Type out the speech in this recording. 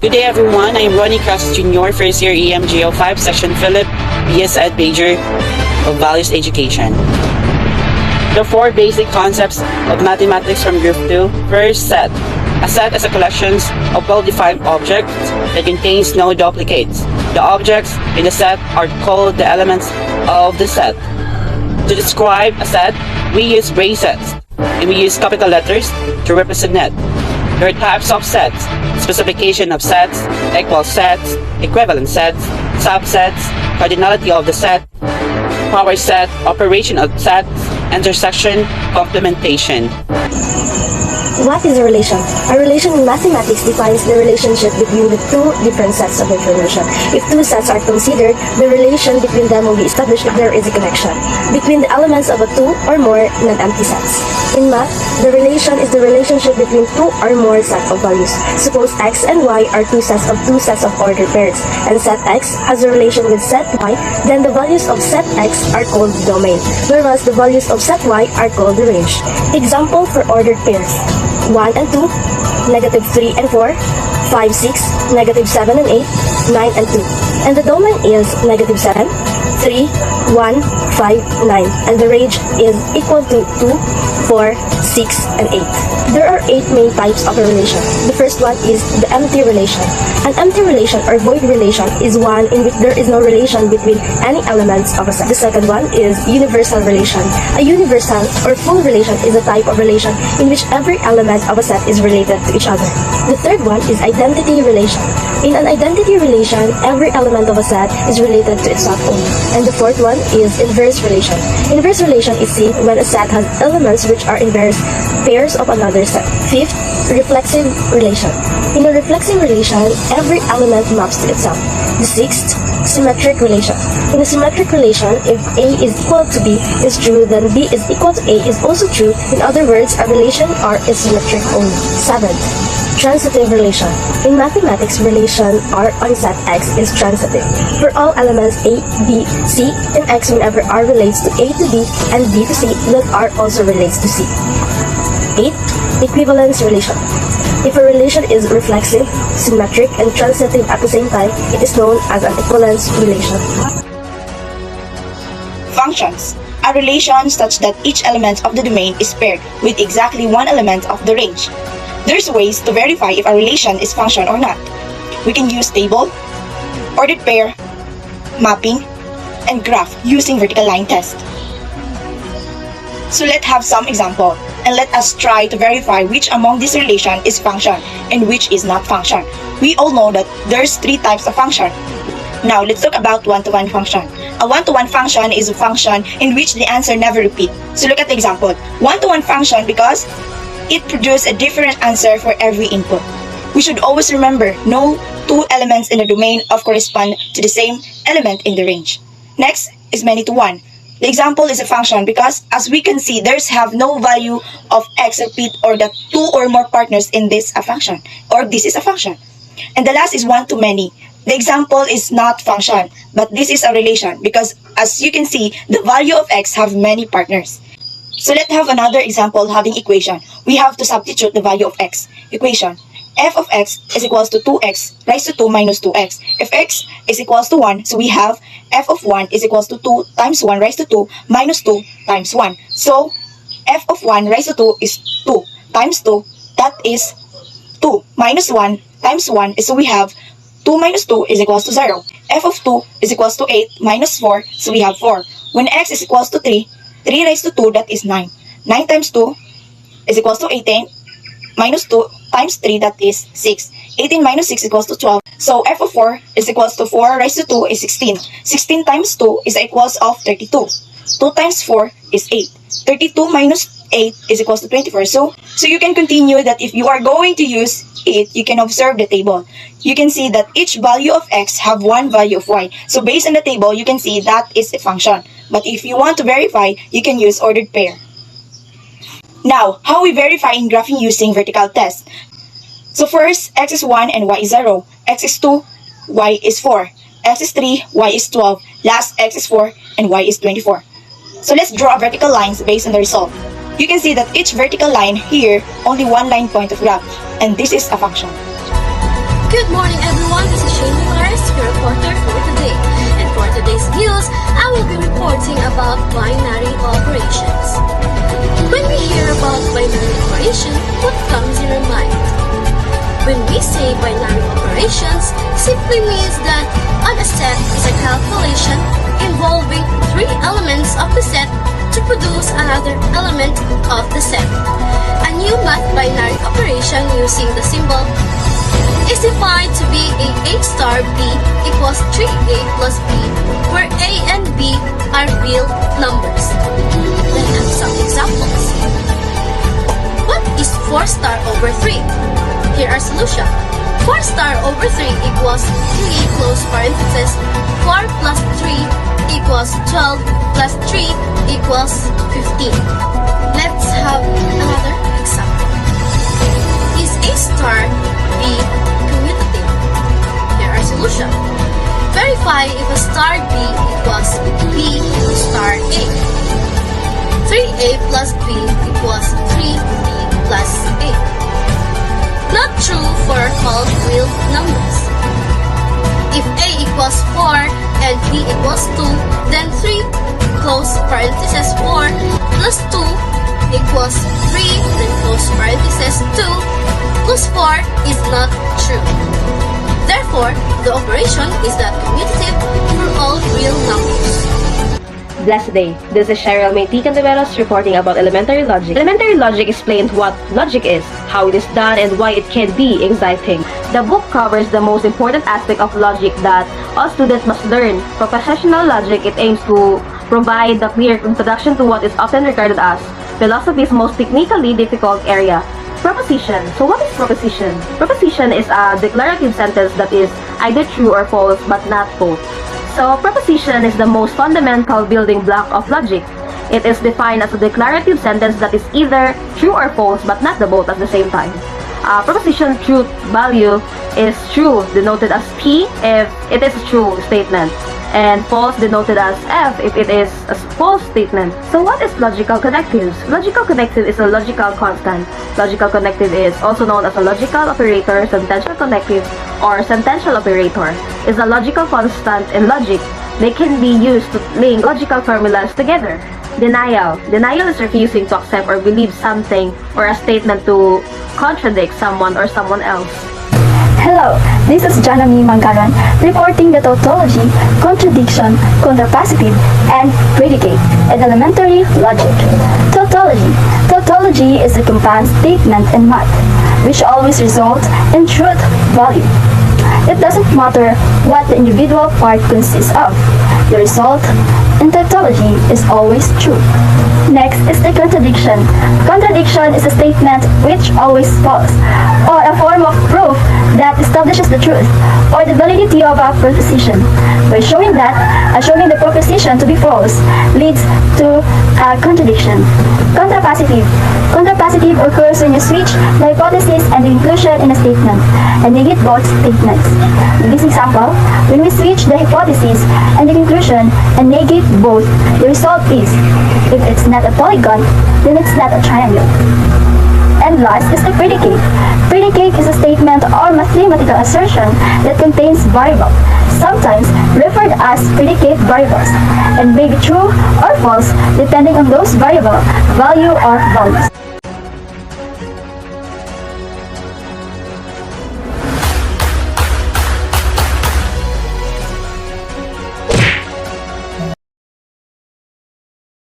Good day everyone, I am Ronnie Cross Jr., first year EMGO 5, Section Philip, BS Ed Major of Values Education. The four basic concepts of mathematics from Group 2. First, set. A set is a collection of well-defined objects that contains no duplicates. The objects in the set are called the elements of the set. To describe a set, we use brackets, and we use capital letters to represent it. There are types of sets: specification of sets, equal sets, equivalent sets, subsets, cardinality of the set, power set, operation of sets, intersection, complementation. What is a relation? A relation in mathematics defines the relationship between the two different sets of information. If two sets are considered, the relation between them will be established if there is a connection between the elements of a two or more non-empty sets. In math, the relation is the relationship between two or more sets of values. Suppose x and y are two sets of ordered pairs, and set x has a relation with set y, then the values of set x are called the domain, whereas the values of set y are called the range. Example for ordered pairs: 1 and 2, negative 3 and 4, 5, 6, negative 7 and 8, 9 and 2. And the domain is negative 7, 3, 1, 5, 9. And the range is equal to 2, 4, 6, and 8. There are 8 main types of a relation. The first one is the empty relation. An empty relation or void relation is one in which there is no relation between any elements of a set. The second one is universal relation. A universal or full relation is a type of relation in which every element of a set is related to each other. The third one is identity relation. In an identity relation, every element of a set is related to itself only. And the fourth one is inverse relation. Inverse relation is seen when a set has elements which are inverse pairs of another set. Fifth, reflexive relation. In a reflexive relation, every element maps to itself. The sixth, symmetric relation. In a symmetric relation, if A is equal to B is true, then B is equal to A is also true. In other words, a relation R is symmetric only. Seventh, transitive relation. In mathematics, relation R on set X is transitive. For all elements A, B, C, and X, whenever R relates to A to B and B to C, then R also relates to C. 8. Equivalence relation. If a relation is reflexive, symmetric, and transitive at the same time, it is known as an equivalence relation. Functions. A relation such that each element of the domain is paired with exactly one element of the range. There's ways to verify if a relation is function or not. We can use table, ordered pair, mapping, and graph using vertical line test. So let's have some example, and let us try to verify which among this relation is function and which is not function. We all know that there's 3 types of function. Now let's talk about one-to-one function. A one-to-one function is a function in which the answer never repeats. So look at the example. One-to-one function because it produces a different answer for every input. We should always remember no 2 elements in the domain of correspond to the same element in the range. Next is many-to-one. The example is a function because, as we can see, there's have no value of x repeat or that 2 or more partners in this a function, or this is a function. And the last is one-to-many. The example is not function, but this is a relation because, as you can see, the value of x have many partners. So let's have another example having equation. We have to substitute the value of x. Equation. F of x is equals to 2x raised to 2 minus 2x. If x is equals to 1, so we have f of 1 is equals to 2 times 1 raised to 2 minus 2 times 1. So f of 1 raised to 2 is 2 times 2, that is 2 minus 1 times 1, so we have 2 minus 2 is equals to 0. F of 2 is equals to 8 minus 4, so we have 4. When x is equals to 3, 3 raised to 2, that is 9. 9 times 2 is equals to 18 minus 2 times 3, that is 6. 18 minus 6 equals to 12. So f of 4 is equals to 4 raised to 2 is 16. 16 times 2 is equals of 32. 2 times 4 is 8. 32 minus 8 is equals to 24. So you can continue that if you are going to use it, you can observe the table. You can see that each value of x have one value of y. So based on the table, you can see that is a function. But if you want to verify, you can use ordered pair. Now, how we verify in graphing using vertical test? So first, x is 1 and y is 0. X is 2, y is 4. X is 3, y is 12. Last, x is 4 and y is 24. So let's draw vertical lines based on the result. You can see that each vertical line here, only one line point of graph. And this is a function. Good morning, everyone. This is Shane Morales, your reporter for today. And for today's news, I will be reporting about binary operations. When we hear about binary operation, what comes in our mind? When we say binary operations, simply means that on a set is a calculation involving three elements of the set to produce another element of the set. A new math binary operation using the symbol is defined to be a star b equals 3a plus b, where a and b are real numbers. Let's have some examples. What is 4 star over 3? Here are solution. 4 star over 3 equals 3 close parenthesis 4 plus 3 equals 12 plus 3 equals 15. Let's have another example. Is a star b commutative? Here are solution. Verify if a star b equals b star a. 3a plus b equals 3b plus a. Not true for all real numbers. If a equals 4 and b equals 2, then 3 close parenthesis 4 plus 2 equals 3, then close parenthesis 2 plus 4 is not true. Therefore, the operation is not commutative for all real numbers. Blessed day. This is Cheryl Maytican-Deveros reporting about elementary logic. Elementary logic explains what logic is, how it is done, and why it can be exciting. The book covers the most important aspect of logic that all students must learn. For professional logic, it aims to provide a clear introduction to what is often regarded as philosophy's most technically difficult area. Proposition. So what is proposition? Proposition is a declarative sentence that is either true or false, but not both. So, proposition is the most fundamental building block of logic. It is defined as a declarative sentence that is either true or false, but not the both at the same time. Proposition truth value is true, denoted as P if it is a true statement, and false denoted as F if it is a false statement. So what is logical connectives? Logical connective is a logical constant. Logical connective is also known as a logical operator. Sentential connective or sentential operator is a logical constant in logic. They can be used to link logical formulas together. Denial. Denial is refusing to accept or believe something or a statement to contradict someone or someone else. Hello, this is Janami Mangaran reporting the tautology, contradiction, contrapositive, and predicate in elementary logic. Tautology. Tautology is a compound statement in math, which always results in truth value. It doesn't matter what the individual part consists of. The result in tautology is always true. Next is the contradiction. Contradiction is a statement which always false, or a form of proof that establishes the truth or the validity of a proposition. By showing the proposition to be false leads to a contradiction. Contrapositive. Contrapositive occurs when you switch the hypothesis and the inclusion in a statement and negate both statements. In this example, when we switch the hypothesis and the conclusion and negate both, the result is, if it's not a polygon, then it's not a triangle. And last is the predicate. Predicate is a statement or mathematical assertion that contains variables, sometimes referred as predicate variables, and may be true or false depending on those variable value or values.